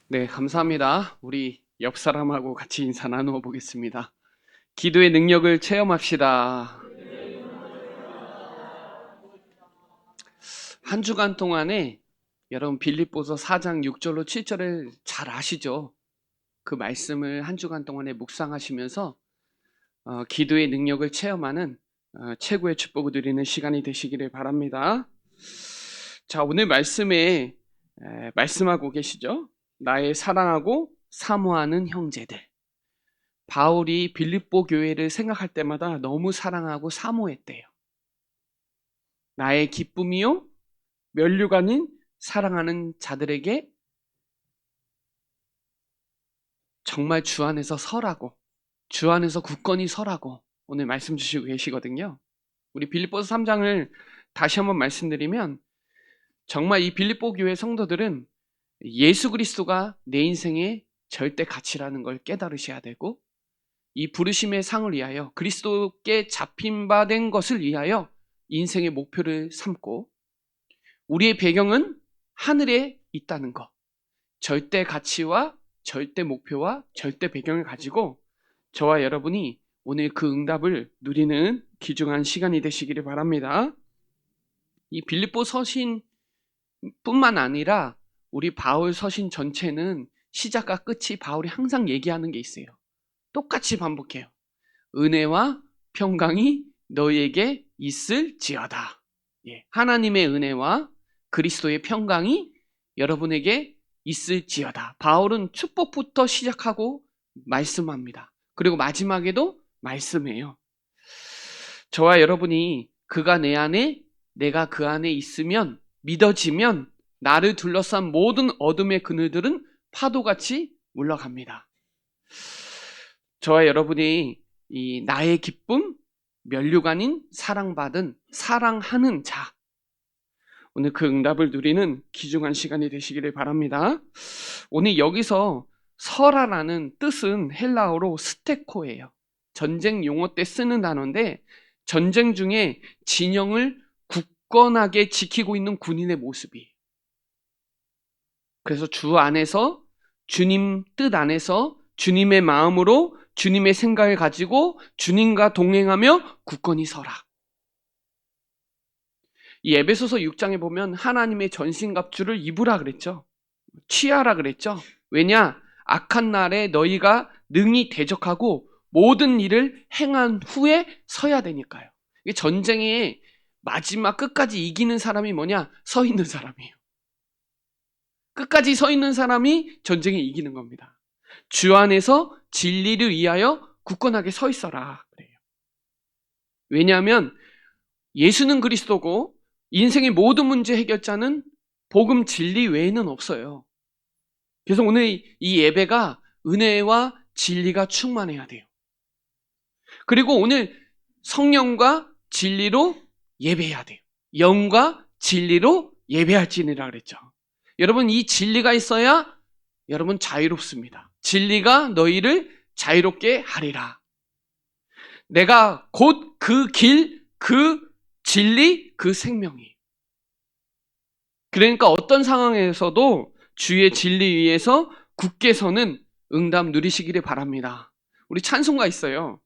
네, 감사합니다. 우리 옆 사람하고 같이 인사 나누어 보겠습니다. 기도의 능력을 체험합시다. 한 주간 동안에 여러분 빌립보서 4장 6절로 7절을 잘 아시죠? 그 말씀을 한 주간 동안에 묵상하시면서 기도의 능력을 체험하는 최고의 축복을 누리는 시간이 되시기를 바랍니다. 자, 오늘 말씀에 말씀하고 계시죠? 나의 사랑하고 사모하는 형제들. 바울이 빌립보 교회를 생각할 때마다 너무 사랑하고 사모했대요. 나의 기쁨이요 면류관인 사랑하는 자들에게 정말 주 안에서 서라고, 주 안에서 굳건히 서라고 오늘 말씀 주시고 계시거든요. 우리 빌립보서 3장을 다시 한번 말씀드리면 정말 이 빌립보 교회 성도들은 예수 그리스도가 내 인생의 절대 가치라는 걸 깨달으셔야 되고, 이 부르심의 상을 위하여 그리스도께 잡힌 바 된 것을 위하여 인생의 목표를 삼고, 우리의 배경은 하늘에 있다는 것, 절대 가치와 절대 목표와 절대 배경을 가지고 저와 여러분이 오늘 그 응답을 누리는 귀중한 시간이 되시기를 바랍니다. 이 빌립보 서신 뿐만 아니라 우리 바울 서신 전체는 시작과 끝이 바울이 항상 얘기하는 게 있어요. 똑같이 반복해요. 은혜와 평강이 너희에게 있을지어다. 하나님의 은혜와 그리스도의 평강이 여러분에게 있을지어다. 바울은 축복부터 시작하고 말씀합니다. 그리고 마지막에도 말씀해요. 저와 여러분이 그가 내 안에, 내가 그 안에 있으면, 믿어지면 나를 둘러싼 모든 어둠의 그늘들은 파도같이 물러갑니다. 저와 여러분이 이 나의 기쁨, 면류관인 사랑받은, 사랑하는 자, 오늘 그 응답을 누리는 귀중한 시간이 되시기를 바랍니다. 오늘 여기서 설화라는 뜻은 헬라어로 스테코예요. 전쟁 용어 때 쓰는 단어인데, 전쟁 중에 진영을 굳건하게 지키고 있는 군인의 모습이에요. 그래서 주 안에서, 주님 뜻 안에서 주님의 마음으로 주님의 생각을 가지고 주님과 동행하며 굳건히 서라. 이 에베소서 6장에 보면 하나님의 전신갑주를 입으라 그랬죠. 취하라 그랬죠. 왜냐? 악한 날에 너희가 능히 대적하고 모든 일을 행한 후에 서야 되니까요. 이게 전쟁의 마지막 끝까지 이기는 사람이 뭐냐? 서 있는 사람이에요. 끝까지 서 있는 사람이 전쟁에 이기는 겁니다. 주 안에서 진리를 위하여 굳건하게 서 있어라 그래요. 왜냐하면 예수는 그리스도고 인생의 모든 문제 해결자는 복음 진리 외에는 없어요. 그래서 오늘 이 예배가 은혜와 진리가 충만해야 돼요. 그리고 오늘 성령과 진리로 예배해야 돼요. 영과 진리로 예배할지니라 그랬죠. 여러분, 이 진리가 있어야 여러분 자유롭습니다. 진리가 너희를 자유롭게 하리라. 내가 곧 그 길, 그 진리, 그 생명이. 그러니까 어떤 상황에서도 주의 진리 위에서 굳게 서는 응답 누리시기를 바랍니다. 우리 찬송가 있어요.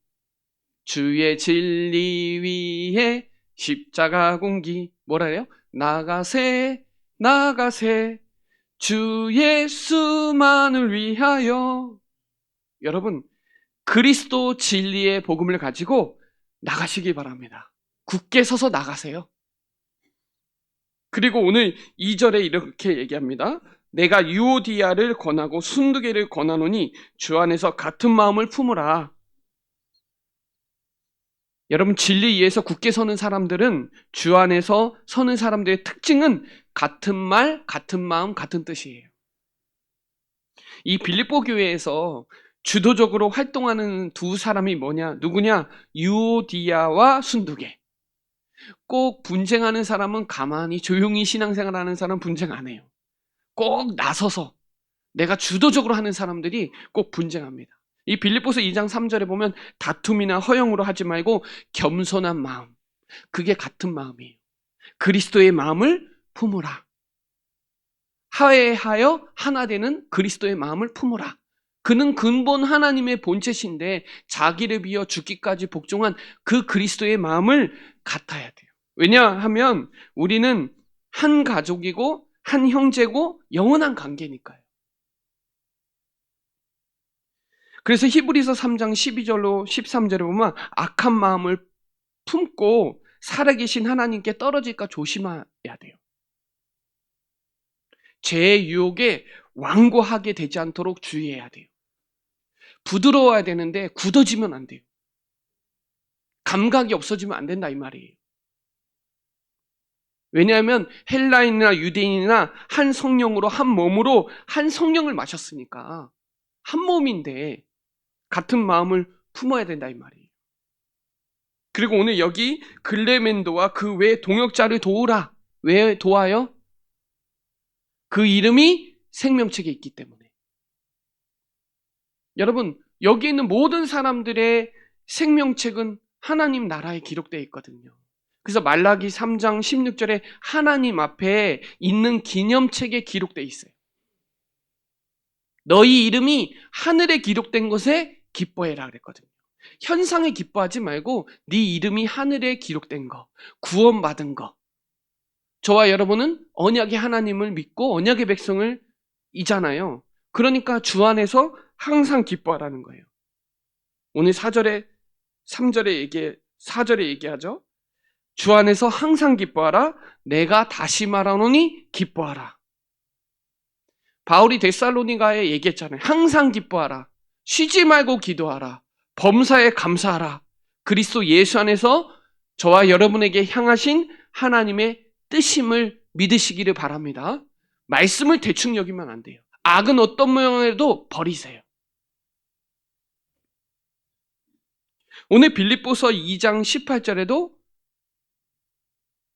주의 진리 위에 십자가 공기, 뭐라 해요? 나가세, 나가세, 주 예수만을 위하여. 여러분, 그리스도 진리의 복음을 가지고 나가시기 바랍니다. 굳게 서서 나가세요. 그리고 오늘 2절에 이렇게 얘기합니다. 내가 유오디아를 권하고 순두개를 권하노니 주 안에서 같은 마음을 품으라. 여러분, 진리 위에서 굳게 서는 사람들은, 주 안에서 서는 사람들의 특징은 같은 말, 같은 마음, 같은 뜻이에요. 이 빌립보 교회에서 주도적으로 활동하는 두 사람이 누구냐? 유오디아와 순두개. 꼭 분쟁하는 사람은 가만히 조용히 신앙생활하는 사람은 분쟁 안 해요. 꼭 나서서 내가 주도적으로 하는 사람들이 꼭 분쟁합니다. 이 빌립보서 2장 3절에 보면 다툼이나 허영으로 하지 말고 겸손한 마음, 그게 같은 마음이에요. 그리스도의 마음을 품으라. 화해하여 하나 되는 그리스도의 마음을 품으라. 그는 근본 하나님의 본체신데 자기를 비워 죽기까지 복종한 그 그리스도의 마음을 갖아야 돼요. 왜냐하면 우리는 한 가족이고 한 형제고 영원한 관계니까요. 그래서 히브리서 3장 12절로 13절에 보면 악한 마음을 품고 살아계신 하나님께 떨어질까 조심해야 돼요. 죄의 유혹에 완고하게 되지 않도록 주의해야 돼요. 부드러워야 되는데 굳어지면 안 돼요. 감각이 없어지면 안 된다 이 말이에요. 왜냐하면 헬라인이나 유대인이나 한 성령으로 한 몸으로 한 성령을 마셨으니까 한 몸인데 같은 마음을 품어야 된다 이 말이에요. 그리고 오늘 여기 글레멘도와 그 외 동역자를 도우라. 왜 도와요? 그 이름이 생명책에 있기 때문에. 여러분, 여기 있는 모든 사람들의 생명책은 하나님 나라에 기록되어 있거든요. 그래서 말라기 3장 16절에 하나님 앞에 있는 기념책에 기록되어 있어요. 너희 이름이 하늘에 기록된 것에 기뻐해라 그랬거든요. 현상에 기뻐하지 말고 네 이름이 하늘에 기록된 거, 구원받은 거. 저와 여러분은 언약의 하나님을 믿고 언약의 백성을 이잖아요. 그러니까 주 안에서 항상 기뻐하라는 거예요. 오늘 4절에 4절에 얘기하죠. 주 안에서 항상 기뻐하라. 내가 다시 말하노니 기뻐하라. 바울이 데살로니가에 얘기했잖아요. 항상 기뻐하라. 쉬지 말고 기도하라. 범사에 감사하라. 그리스도 예수 안에서 저와 여러분에게 향하신 하나님의 뜻임을 믿으시기를 바랍니다. 말씀을 대충 여기면 안 돼요. 악은 어떤 모양에도 버리세요. 오늘 빌립보서 2장 18절에도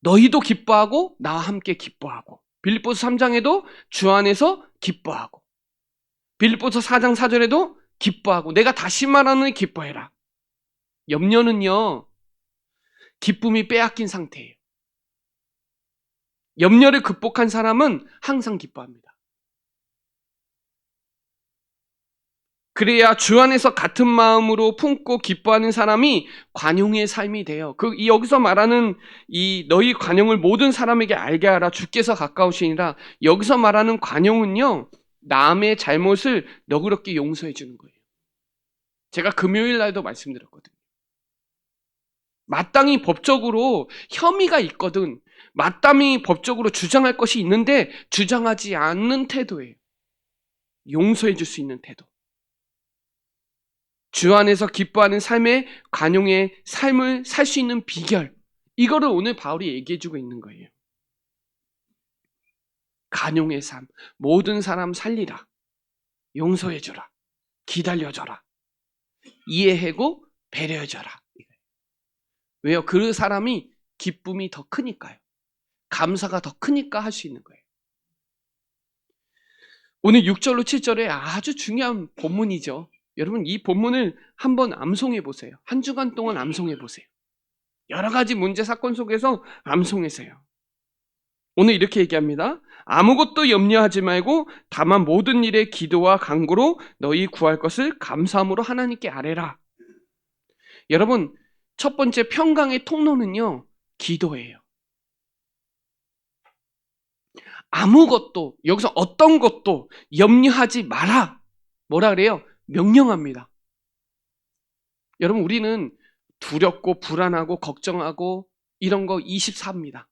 너희도 기뻐하고 나와 함께 기뻐하고, 빌립보서 3장에도 주 안에서 기뻐하고, 빌립보서 4장 4절에도 기뻐하고, 내가 다시 말하는 기뻐해라. 염려는요, 기쁨이 빼앗긴 상태예요. 염려를 극복한 사람은 항상 기뻐합니다. 그래야 주 안에서 같은 마음으로 품고 기뻐하는 사람이 관용의 삶이 돼요. 여기서 말하는 이 너희 관용을 모든 사람에게 알게 하라. 주께서 가까우시니라. 여기서 말하는 관용은요, 남의 잘못을 너그럽게 용서해 주는 거예요. 제가 금요일 날도 말씀드렸거든요. 마땅히 법적으로 혐의가 있거든. 마땅히 법적으로 주장할 것이 있는데 주장하지 않는 태도예요. 용서해 줄 수 있는 태도. 주 안에서 기뻐하는 삶의 관용의 삶을 살 수 있는 비결, 이거를 오늘 바울이 얘기해주고 있는 거예요. 관용의 삶, 모든 사람 살리라, 용서해줘라, 기다려줘라, 이해하고 배려해줘라. 왜요? 그 사람이 기쁨이 더 크니까요. 감사가 더 크니까 할 수 있는 거예요. 오늘 6절로 7절에 아주 중요한 본문이죠. 여러분, 이 본문을 한번 암송해 보세요. 한 주간 동안 암송해 보세요. 여러 가지 문제 사건 속에서 암송하세요. 오늘 이렇게 얘기합니다. 아무것도 염려하지 말고 다만 모든 일에 기도와 간구로 너희 구할 것을 감사함으로 하나님께 아뢰라. 여러분, 첫 번째 평강의 통로는요, 기도예요. 아무것도, 여기서 어떤 것도 염려하지 마라. 뭐라 그래요? 명령합니다. 여러분, 우리는 두렵고 불안하고 걱정하고 이런 거 24입니다.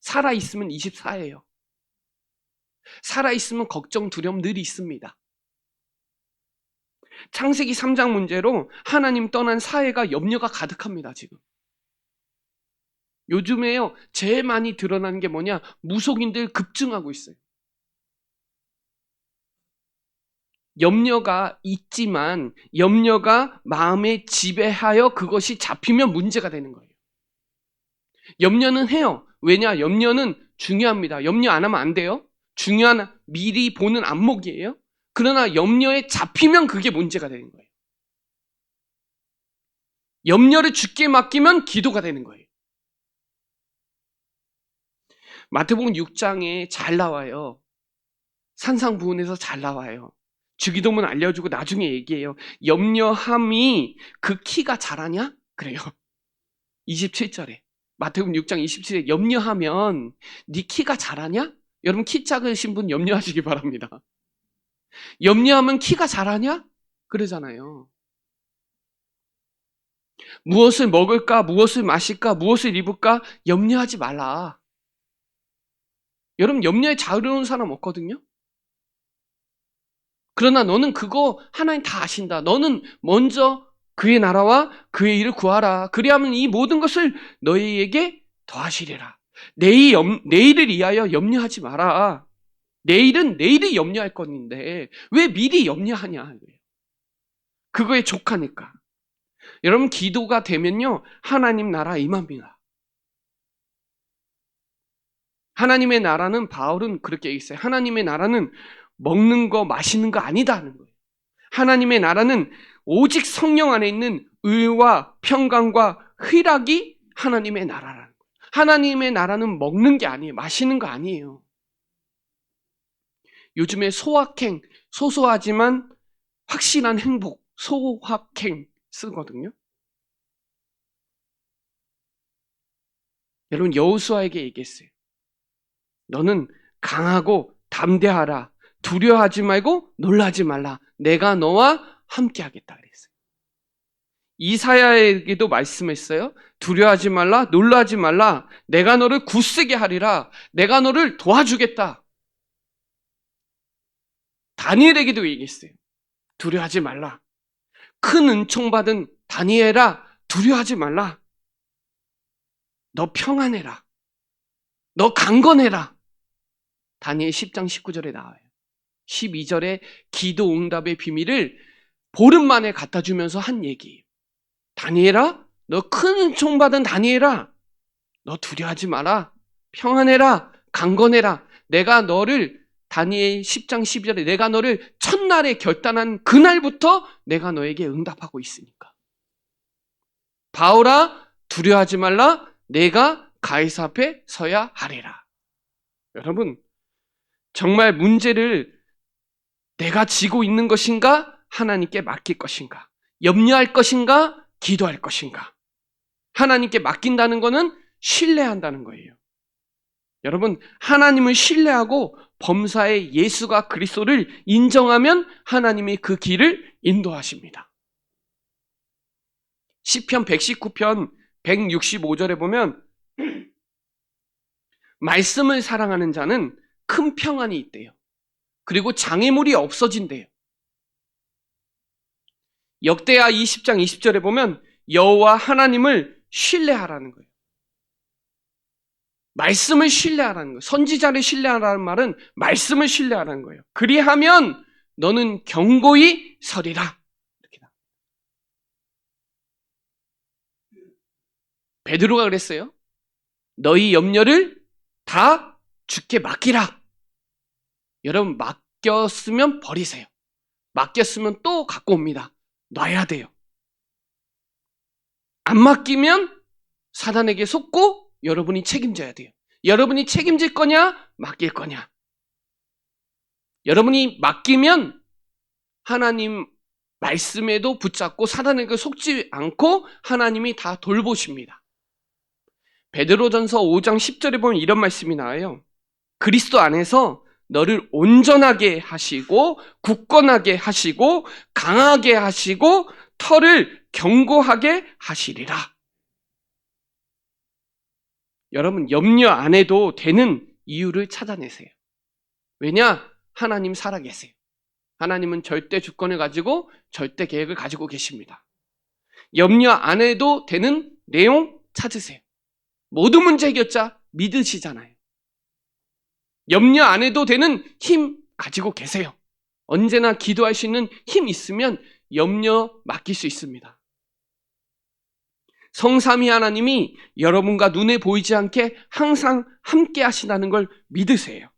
살아있으면 24예요. 살아있으면 걱정, 두려움 늘 있습니다. 창세기 3장 문제로 하나님 떠난 사회가 염려가 가득합니다, 지금. 요즘에요, 제일 많이 드러나는 게 뭐냐? 무속인들 급증하고 있어요. 염려가 있지만 염려가 마음에 지배하여 그것이 잡히면 문제가 되는 거예요. 염려는 해요. 왜냐? 염려는 중요합니다. 염려 안 하면 안 돼요. 중요한 미리 보는 안목이에요. 그러나 염려에 잡히면 그게 문제가 되는 거예요. 염려를 주께 맡기면 기도가 되는 거예요. 마태복음 6장에 잘 나와요. 산상부훈에서 잘 나와요. 주기도문 알려주고 나중에 얘기해요. 염려함이 그 키가 자라냐? 그래요. 27절에 마태복음 6장 27절에 염려하면 네 키가 자라냐? 여러분 키 작으신 분 염려하시기 바랍니다. 염려하면 키가 자라냐? 그러잖아요. 무엇을 먹을까? 무엇을 마실까? 무엇을 입을까? 염려하지 말라. 여러분 염려에 자유로운 사람 없거든요. 그러나 너는 그거 하나님 다 아신다. 너는 먼저 그의 나라와 그의 일을 구하라. 그리하면 이 모든 것을 너희에게 더하시리라. 내일을 위하여 염려하지 마라. 내일은 내일이 염려할 건데 왜 미리 염려하냐. 그거에 족하니까. 여러분 기도가 되면요 하나님 나라 임합니다. 하나님의 나라는 바울은 그렇게 얘기했어요. 하나님의 나라는 먹는 거 마시는 거 아니다 하는 거예요. 하나님의 나라는 오직 성령 안에 있는 의와 평강과 희락이 하나님의 나라라는 거예요. 하나님의 나라는 먹는 게 아니에요. 마시는 거 아니에요. 요즘에 소확행, 소소하지만 확실한 행복, 소확행 쓰거든요. 여러분 여호수아에게 얘기했어요. 너는 강하고 담대하라. 두려워하지 말고 놀라지 말라. 내가 너와 함께 하겠다 그랬어요. 이사야에게도 말씀했어요. 두려워하지 말라. 놀라지 말라. 내가 너를 굳세게 하리라. 내가 너를 도와주겠다. 다니엘에게도 얘기했어요. 두려워하지 말라. 큰 은총 받은 다니엘아, 두려워하지 말라. 너 평안해라. 너 강건해라. 다니엘 10장 19절에 나와요. 12절에 기도 응답의 비밀을 보름 만에 갖다 주면서 한 얘기예요. 다니엘아, 너 큰 은총 받은 다니엘아, 너 두려워하지 마라. 평안해라. 강건해라. 내가 너를 다니엘 10장 12절에 내가 너를 첫날에 결단한 그날부터 내가 너에게 응답하고 있으니까. 바울아, 두려워하지 말라. 내가 가이사 앞에 서야 하리라. 여러분, 정말 문제를 내가 지고 있는 것인가? 하나님께 맡길 것인가? 염려할 것인가? 기도할 것인가? 하나님께 맡긴다는 것은 신뢰한다는 거예요. 여러분, 하나님을 신뢰하고 범사의 예수가 그리스도를 인정하면 하나님이 그 길을 인도하십니다. 시편 119편 165절에 보면 말씀을 사랑하는 자는 큰 평안이 있대요. 그리고 장애물이 없어진대요. 역대하 20장 20절에 보면 여호와 하나님을 신뢰하라는 거예요. 말씀을 신뢰하라는 거예요. 선지자를 신뢰하라는 말은 말씀을 신뢰하라는 거예요. 그리하면 너는 견고히 서리라. 이렇게 나옵니다. 베드로가 그랬어요. 너희 염려를 다 주께 맡기라. 여러분 맡겼으면 버리세요. 맡겼으면 또 갖고 옵니다. 놔야 돼요. 안 맡기면 사단에게 속고 여러분이 책임져야 돼요. 여러분이 책임질 거냐? 맡길 거냐? 여러분이 맡기면 하나님 말씀에도 붙잡고 사단에게 속지 않고 하나님이 다 돌보십니다. 베드로전서 5장 10절에 보면 이런 말씀이 나와요. 그리스도 안에서 너를 온전하게 하시고 굳건하게 하시고 강하게 하시고 털을 견고하게 하시리라. 여러분 염려 안 해도 되는 이유를 찾아내세요. 왜냐? 하나님 살아계세요. 하나님은 절대 주권을 가지고 절대 계획을 가지고 계십니다. 염려 안 해도 되는 내용 찾으세요. 모든 문제 해결자 믿으시잖아요. 염려 안 해도 되는 힘 가지고 계세요. 언제나 기도할 수 있는 힘 있으면 염려 맡길 수 있습니다. 성삼위 하나님이 여러분과 눈에 보이지 않게 항상 함께 하신다는 걸 믿으세요.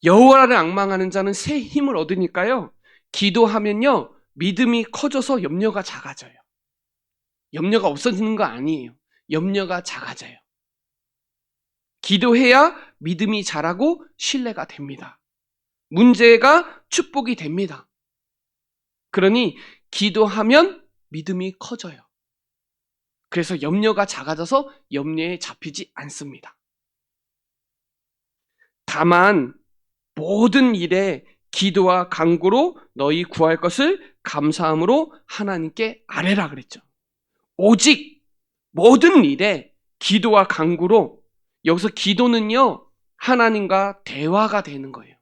여호와를 앙망하는 자는 새 힘을 얻으니까요. 기도하면요. 믿음이 커져서 염려가 작아져요. 염려가 없어지는 거 아니에요. 염려가 작아져요. 기도해야 믿음이 자라고 신뢰가 됩니다. 문제가 축복이 됩니다. 그러니 기도하면 믿음이 커져요. 그래서 염려가 작아져서 염려에 잡히지 않습니다. 다만 모든 일에 기도와 간구로 너희 구할 것을 감사함으로 하나님께 아뢰라 그랬죠. 오직 모든 일에 기도와 간구로, 여기서 기도는요, 하나님과 대화가 되는 거예요.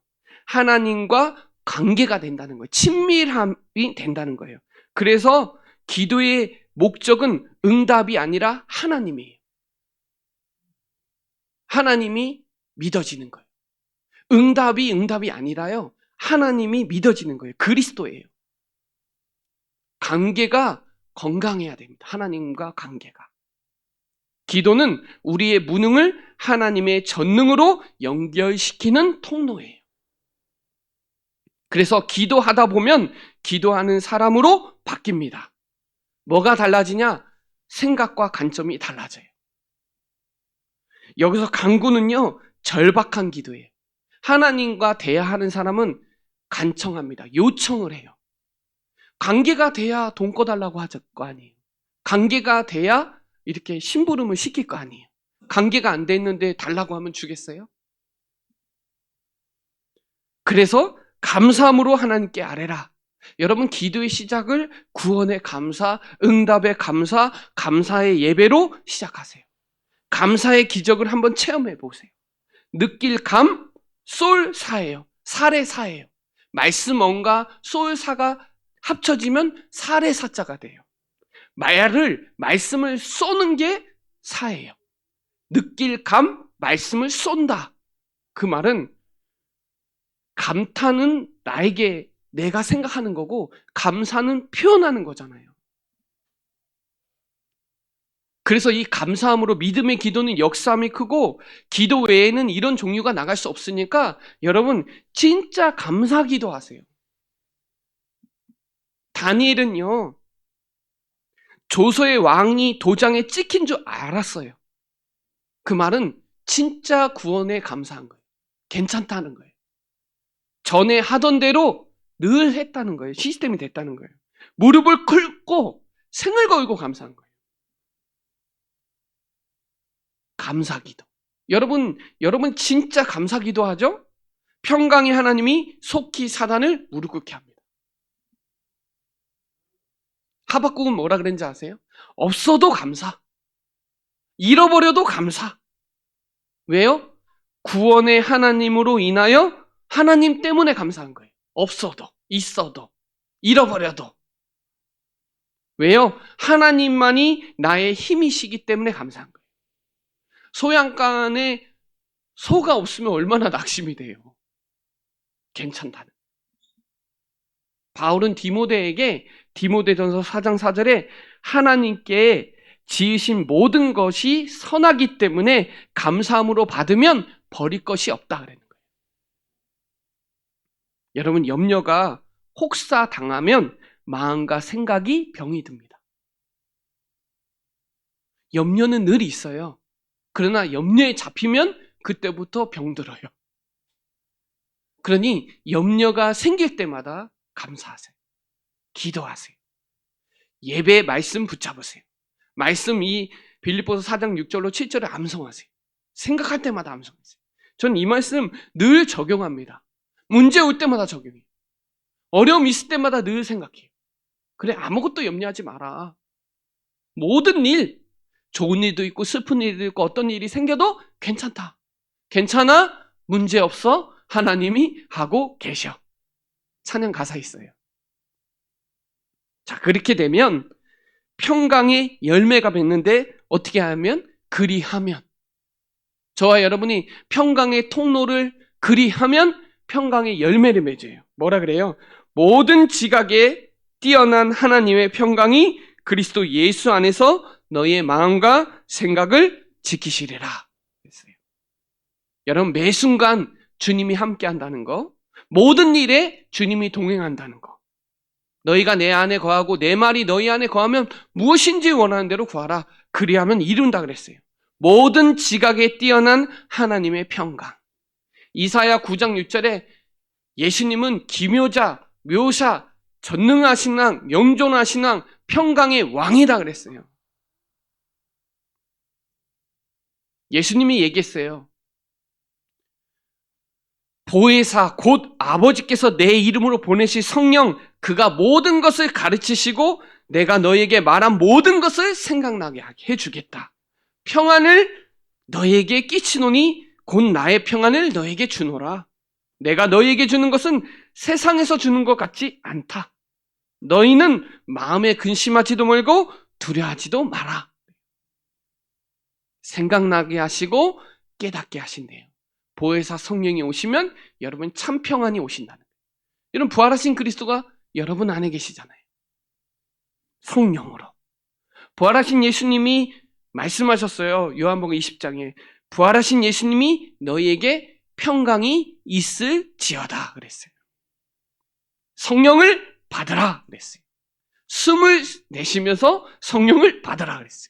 하나님과 관계가 된다는 거예요. 친밀함이 된다는 거예요. 그래서 기도의 목적은 응답이 아니라 하나님이에요. 하나님이 믿어지는 거예요. 응답이 아니라요, 하나님이 믿어지는 거예요. 그리스도예요. 관계가 건강해야 됩니다. 하나님과 관계가. 기도는 우리의 무능을 하나님의 전능으로 연결시키는 통로예요. 그래서 기도하다 보면 기도하는 사람으로 바뀝니다. 뭐가 달라지냐? 생각과 관점이 달라져요. 여기서 간구는요, 절박한 기도예요. 하나님과 대화하는 사람은 간청합니다. 요청을 해요. 관계가 돼야 돈 꺼달라고 하실 거 아니에요. 관계가 돼야 이렇게 심부름을 시킬 거 아니에요. 관계가 안 돼 있는데 달라고 하면 주겠어요? 그래서 감사함으로 하나님께 아뢰라. 여러분, 기도의 시작을 구원의 감사, 응답의 감사, 감사의 예배로 시작하세요. 감사의 기적을 한번 체험해 보세요. 느낄 감, 쏠사예요. 살의 사예요. 말씀 언과 쏠사가 합쳐지면 살의 사자가 돼요. 말씀을 쏘는 게 사예요. 느낄 감, 말씀을 쏜다. 그 말은 감탄은 나에게 내가 생각하는 거고 감사는 표현하는 거잖아요. 그래서 이 감사함으로 믿음의 기도는 역사함이 크고, 기도 외에는 이런 종류가 나갈 수 없으니까 여러분 진짜 감사 기도하세요. 다니엘은요, 조서의 왕이 도장에 찍힌 줄 알았어요. 그 말은 진짜 구원에 감사한 거예요. 괜찮다는 거예요. 전에 하던 대로 늘 했다는 거예요. 시스템이 됐다는 거예요. 무릎을 꿇고 생을 걸고 감사한 거예요. 감사기도. 여러분 진짜 감사기도 하죠? 평강의 하나님이 속히 사단을 무릎 꿇게 합니다. 하박국은 뭐라 그랬는지 아세요? 없어도 감사. 잃어버려도 감사. 왜요? 구원의 하나님으로 인하여 하나님 때문에 감사한 거예요. 없어도, 있어도, 잃어버려도. 왜요? 하나님만이 나의 힘이시기 때문에 감사한 거예요. 소양간에 소가 없으면 얼마나 낙심이 돼요. 괜찮다는. 바울은 디모데에게 디모데전서 4장 4절에 하나님께 지으신 모든 것이 선하기 때문에 감사함으로 받으면 버릴 것이 없다 그러는 거예요. 여러분, 염려가 혹사당하면 마음과 생각이 병이 듭니다. 염려는 늘 있어요. 그러나 염려에 잡히면 그때부터 병들어요. 그러니 염려가 생길 때마다 감사하세요. 기도하세요. 예배 말씀 붙잡으세요. 말씀 이 빌립보서 4장 6절로 7절을 암송하세요. 생각할 때마다 암송하세요. 전 이 말씀 늘 적용합니다. 문제 올 때마다 적용해요. 어려움 있을 때마다 늘 생각해요. 그래, 아무것도 염려하지 마라. 모든 일, 좋은 일도 있고 슬픈 일도 있고 어떤 일이 생겨도 괜찮다. 괜찮아? 문제 없어? 하나님이 하고 계셔. 찬양 가사 있어요. 자, 그렇게 되면 평강의 열매가 맺는데 어떻게 하면? 그리하면. 저와 여러분이 평강의 통로를 그리하면 평강의 열매를 맺어요. 뭐라 그래요? 모든 지각에 뛰어난 하나님의 평강이 그리스도 예수 안에서 너의 마음과 생각을 지키시리라 했어요. 여러분, 매 순간 주님이 함께 한다는 거, 모든 일에 주님이 동행한다는 거, 너희가 내 안에 거하고 내 말이 너희 안에 거하면 무엇인지 원하는 대로 구하라. 그리하면 이룬다 그랬어요. 모든 지각에 뛰어난 하나님의 평강. 이사야 9장 6절에 예수님은 기묘자, 묘사, 전능하신 왕, 영존하신 왕, 평강의 왕이다 그랬어요. 예수님이 얘기했어요. 보혜사 곧 아버지께서 내 이름으로 보내실 성령, 그가 모든 것을 가르치시고 내가 너에게 말한 모든 것을 생각나게 해주겠다. 평안을 너에게 끼치노니 곧 나의 평안을 너에게 주노라. 내가 너에게 주는 것은 세상에서 주는 것 같지 않다. 너희는 마음에 근심하지도 말고 두려워하지도 마라. 생각나게 하시고 깨닫게 하신대요. 보혜사 성령이 오시면 여러분 참 평안이 오신다는 거예요. 여러분 부활하신 그리스도가 여러분 안에 계시잖아요. 성령으로. 부활하신 예수님이 말씀하셨어요. 요한복음 20장에 부활하신 예수님이 너희에게 평강이 있을지어다 그랬어요. 성령을 받으라 그랬어요. 숨을 내쉬면서 성령을 받으라 그랬어요.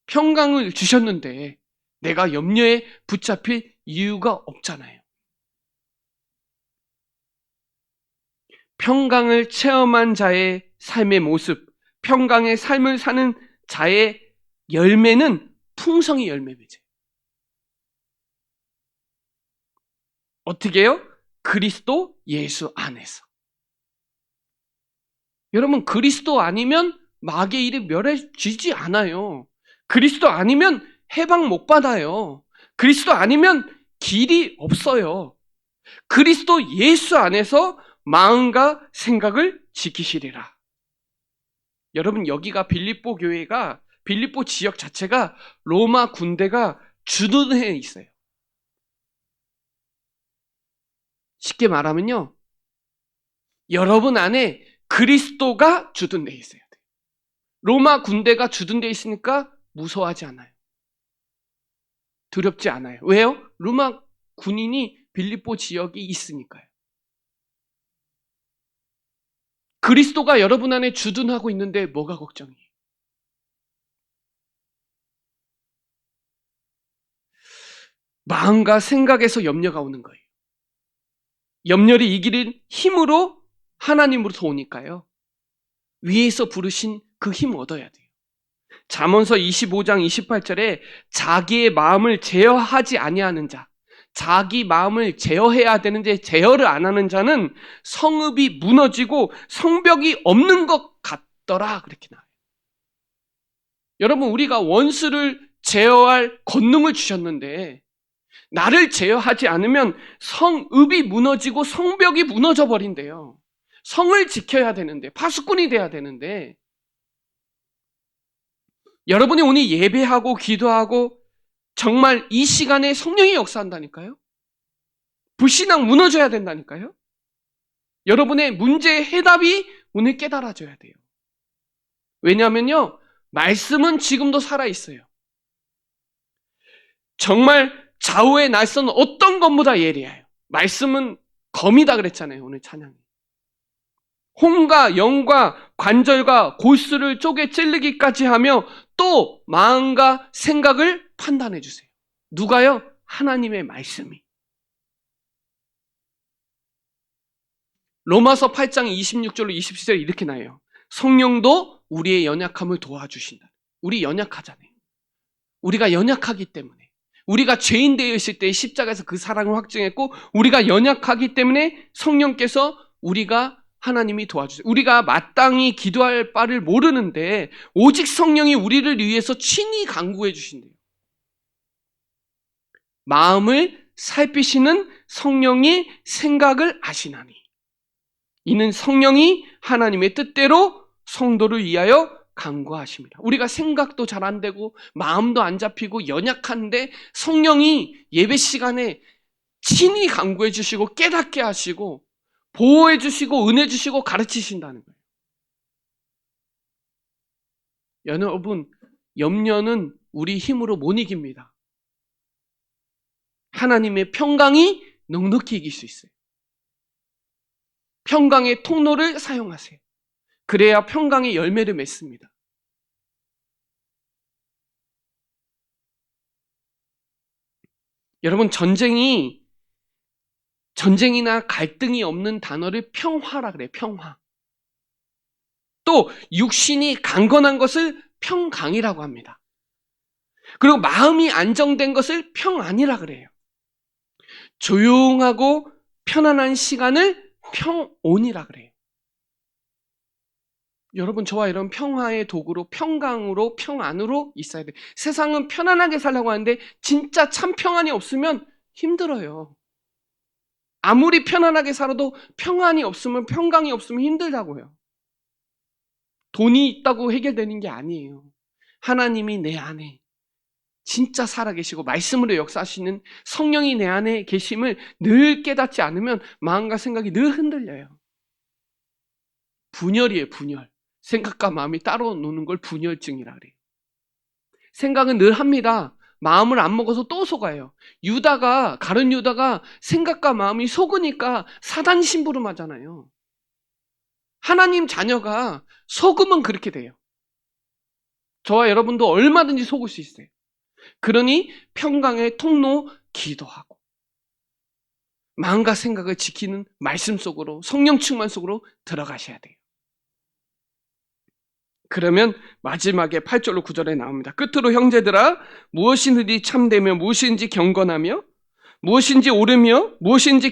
평강을 주셨는데 내가 염려에 붙잡힐 이유가 없잖아요. 평강을 체험한 자의 삶의 모습, 평강의 삶을 사는 자의 열매는 풍성히 열매 맺어요. 어떻게 해요? 그리스도 예수 안에서. 여러분 그리스도 아니면 마귀의 일에 멸해지지 않아요. 그리스도 아니면 해방 못 받아요. 그리스도 아니면 길이 없어요. 그리스도 예수 안에서 마음과 생각을 지키시리라. 여러분 여기가 빌립보 교회가 빌립보 지역 자체가 로마 군대가 주둔해 있어요. 쉽게 말하면요. 여러분 안에 그리스도가 주둔돼 있어야 돼요. 로마 군대가 주둔돼 있으니까 무서워하지 않아요. 두렵지 않아요. 왜요? 로마 군인이 빌립보 지역에 있으니까요. 그리스도가 여러분 안에 주둔하고 있는데 뭐가 걱정이에요? 마음과 생각에서 염려가 오는 거예요. 염려를 이기는 힘으로 하나님으로부터 오니까요. 위에서 부르신 그 힘을 얻어야 돼요. 잠언서 25장 28절에 자기의 마음을 제어하지 아니하는 자, 자기 마음을 제어해야 되는데 제어를 안 하는 자는 성읍이 무너지고 성벽이 없는 것 같더라 그렇게 나와요. 여러분 우리가 원수를 제어할 권능을 주셨는데 나를 제어하지 않으면 성읍이 무너지고 성벽이 무너져 버린대요. 성을 지켜야 되는데 파수꾼이 돼야 되는데 여러분이 오늘 예배하고 기도하고 정말 이 시간에 성령이 역사한다니까요. 불신앙 무너져야 된다니까요. 여러분의 문제의 해답이 오늘 깨달아져야 돼요. 왜냐하면요. 말씀은 지금도 살아있어요. 정말 좌우의 날선 어떤 것보다 예리해요. 말씀은 검이다 그랬잖아요. 오늘 찬양이. 혼과 영과 관절과 골수를 쪼개 찔르기까지 하며 또 마음과 생각을 판단해 주세요. 누가요? 하나님의 말씀이. 로마서 8장 26절로 27절에 이렇게 나와요. 성령도 우리의 연약함을 도와주신다. 우리 연약하잖아요. 우리가 연약하기 때문에. 우리가 죄인 되어 있을 때 십자가에서 그 사랑을 확증했고 우리가 연약하기 때문에 성령께서 우리가 하나님이 도와주세요. 우리가 마땅히 기도할 바를 모르는데 오직 성령이 우리를 위해서 친히 간구해 주신대요. 마음을 살피시는 성령이 생각을 아시나니 이는 성령이 하나님의 뜻대로 성도를 위하여 간구하십니다. 우리가 생각도 잘 안 되고 마음도 안 잡히고 연약한데 성령이 예배 시간에 친히 간구해 주시고 깨닫게 하시고 보호해 주시고 은혜 주시고 가르치신다는 거예요. 여러분, 염려는 우리 힘으로 못 이깁니다. 하나님의 평강이 넉넉히 이길 수 있어요. 평강의 통로를 사용하세요. 그래야 평강의 열매를 맺습니다. 여러분, 전쟁이나 갈등이 없는 단어를 평화라 그래요. 평화. 또 육신이 강건한 것을 평강이라고 합니다. 그리고 마음이 안정된 것을 평안이라 그래요. 조용하고 편안한 시간을 평온이라 그래요. 여러분, 저와 이런 평화의 도구로 평강으로 평안으로 있어야 돼요. 세상은 편안하게 살려고 하는데 진짜 참 평안이 없으면 힘들어요. 아무리 편안하게 살아도 평안이 없으면, 평강이 없으면 힘들다고요. 돈이 있다고 해결되는 게 아니에요. 하나님이 내 안에 진짜 살아계시고 말씀으로 역사하시는 성령이 내 안에 계심을 늘 깨닫지 않으면 마음과 생각이 늘 흔들려요. 분열이에요, 분열. 생각과 마음이 따로 노는 걸 분열증이라 그래요. 생각은 늘 합니다. 마음을 안 먹어서 또 속아요. 가룟 유다가 생각과 마음이 속으니까 사단 심부름하잖아요. 하나님 자녀가 속으면 그렇게 돼요. 저와 여러분도 얼마든지 속을 수 있어요. 그러니 평강의 통로 기도하고 마음과 생각을 지키는 말씀 속으로, 성령 충만 속으로 들어가셔야 돼요. 그러면 마지막에 8절로 9절에 나옵니다. 끝으로 형제들아, 무엇이든지 참되며 무엇인지 경건하며 무엇인지 옳으며 무엇인지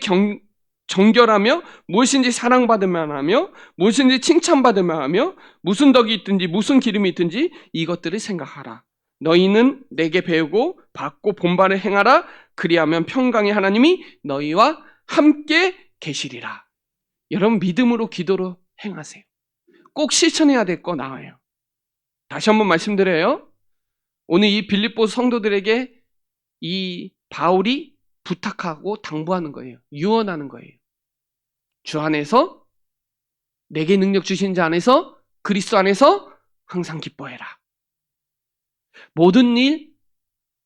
정결하며 무엇인지 사랑받을 만하며 무엇인지 칭찬받을 만하며 무슨 덕이 있든지 무슨 기름이 있든지 이것들을 생각하라. 너희는 내게 배우고 받고 본바를 행하라. 그리하면 평강의 하나님이 너희와 함께 계시리라. 여러분, 믿음으로 기도로 행하세요. 꼭 실천해야 될 거 나와요. 다시 한번 말씀드려요. 오늘 이 빌립보 성도들에게 이 바울이 부탁하고 당부하는 거예요. 유언하는 거예요. 주 안에서, 내게 능력 주신 자 안에서, 그리스도 안에서 항상 기뻐해라. 모든 일,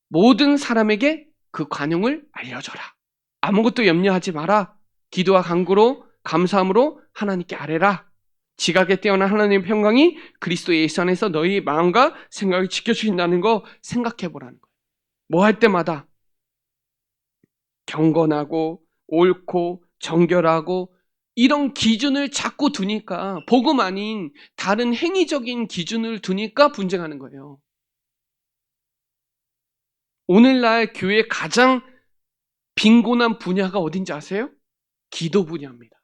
모든 사람에게 그 관용을 알려줘라. 아무것도 염려하지 마라. 기도와 간구로 감사함으로 하나님께 아뢰라. 지각에 뛰어난 하나님의 평강이 그리스도 예수 안에서 너희 마음과 생각을 지켜주신다는 거 생각해 보라는 거예요. 뭐 할 때마다 경건하고 옳고 정결하고 이런 기준을 자꾸 두니까, 복음 아닌 다른 행위적인 기준을 두니까 분쟁하는 거예요. 오늘날 교회의 가장 빈곤한 분야가 어딘지 아세요? 기도 분야입니다.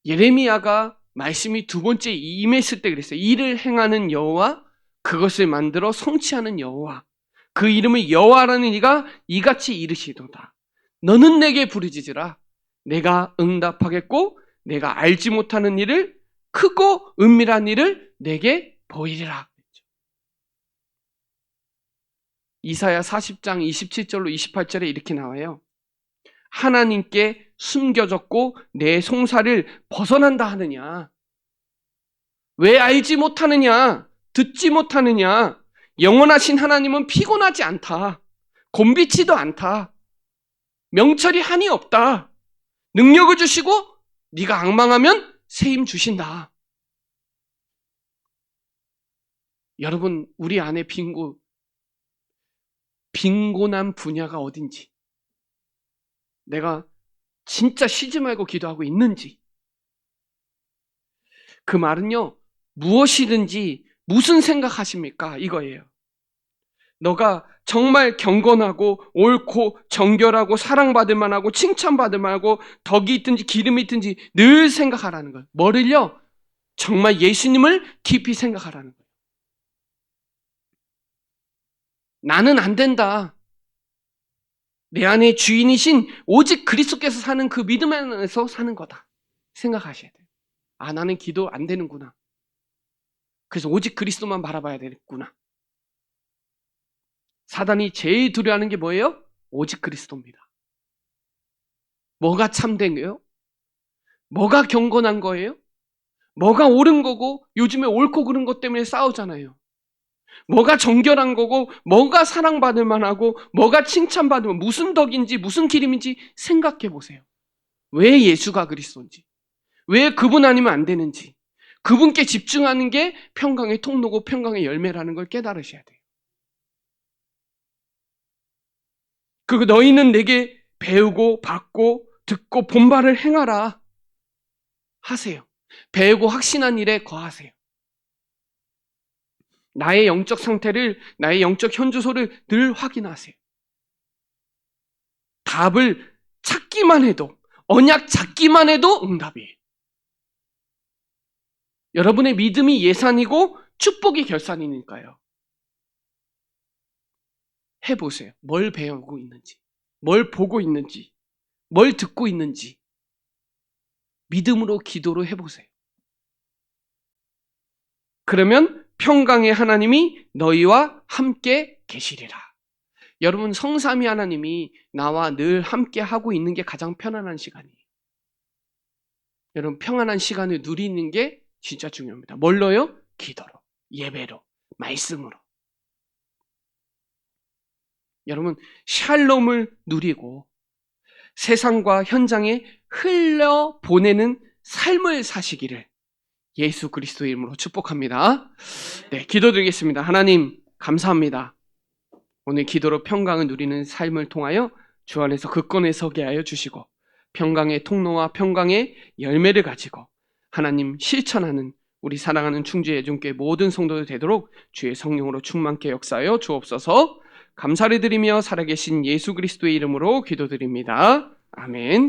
예레미야가 말씀이 두 번째 임했을 때 그랬어요. 일을 행하는 여호와, 그것을 만들어 성취하는 여호와, 그 이름을 여호와라는 이가 이같이 이르시도다. 너는 내게 부르짖으라. 내가 응답하겠고 내가 알지 못하는 일을, 크고 은밀한 일을 내게 보이리라. 이사야 40장 27절로 28절에 이렇게 나와요. 하나님께 숨겨졌고 내 송사를 벗어난다 하느냐? 왜 알지 못하느냐? 듣지 못하느냐? 영원하신 하나님은 피곤하지 않다. 곤비치도 않다. 명철이 한이 없다. 능력을 주시고 네가 앙망하면 새 힘 주신다. 여러분, 우리 안에 빈곤한 분야가 어딘지, 내가 진짜 쉬지 말고 기도하고 있는지. 그 말은요, 무엇이든지 무슨 생각하십니까? 이거예요. 너가 정말 경건하고 옳고 정결하고 사랑받을 만하고 칭찬받을 만하고 덕이 있든지 기름이 있든지 늘 생각하라는 거예요. 뭐를요? 정말 예수님을 깊이 생각하라는 거예요. 나는 안 된다. 내 안에 주인이신 오직 그리스도께서 사는 그 믿음 안에서 사는 거다 생각하셔야 돼요. 아, 나는 기도 안 되는구나. 그래서 오직 그리스도만 바라봐야 되겠구나. 사단이 제일 두려워하는 게 뭐예요? 오직 그리스도입니다. 뭐가 참된 거예요? 뭐가 경건한 거예요? 뭐가 옳은 거고, 요즘에 옳고 그른 것 때문에 싸우잖아요. 뭐가 정결한 거고, 뭐가 사랑받을 만하고, 뭐가 칭찬받을 만, 무슨 덕인지 무슨 기름인지 생각해 보세요. 왜 예수가 그리스도인지, 왜 그분 아니면 안 되는지, 그분께 집중하는 게 평강의 통로고 평강의 열매라는 걸 깨달으셔야 돼요. 그리고 너희는 내게 배우고 받고 듣고 본바를 행하라 하세요. 배우고 확신한 일에 거하세요. 나의 영적 상태를, 나의 영적 현주소를 늘 확인하세요. 답을 찾기만 해도, 언약 찾기만 해도 응답이에요. 여러분의 믿음이 예산이고 축복이 결산이니까요. 해보세요. 뭘 배우고 있는지, 뭘 보고 있는지, 뭘 듣고 있는지 믿음으로 기도로 해보세요. 그러면 평강의 하나님이 너희와 함께 계시리라. 여러분, 성삼위 하나님이 나와 늘 함께 하고 있는 게 가장 편안한 시간이에요. 여러분, 평안한 시간을 누리는 게 진짜 중요합니다. 뭘로요? 기도로, 예배로, 말씀으로. 여러분, 샬롬을 누리고 세상과 현장에 흘려보내는 삶을 사시기를 예수 그리스도의 이름으로 축복합니다. 네, 기도드리겠습니다. 하나님, 감사합니다. 오늘 기도로 평강을 누리는 삶을 통하여 주 안에서 굳건히 서게 하여 주시고 평강의 통로와 평강의 열매를 가지고 하나님 실천하는 우리 사랑하는 충주 예중교회 모든 성도들 되도록 주의 성령으로 충만케 역사하여 주옵소서. 감사를 드리며 살아계신 예수 그리스도의 이름으로 기도드립니다. 아멘.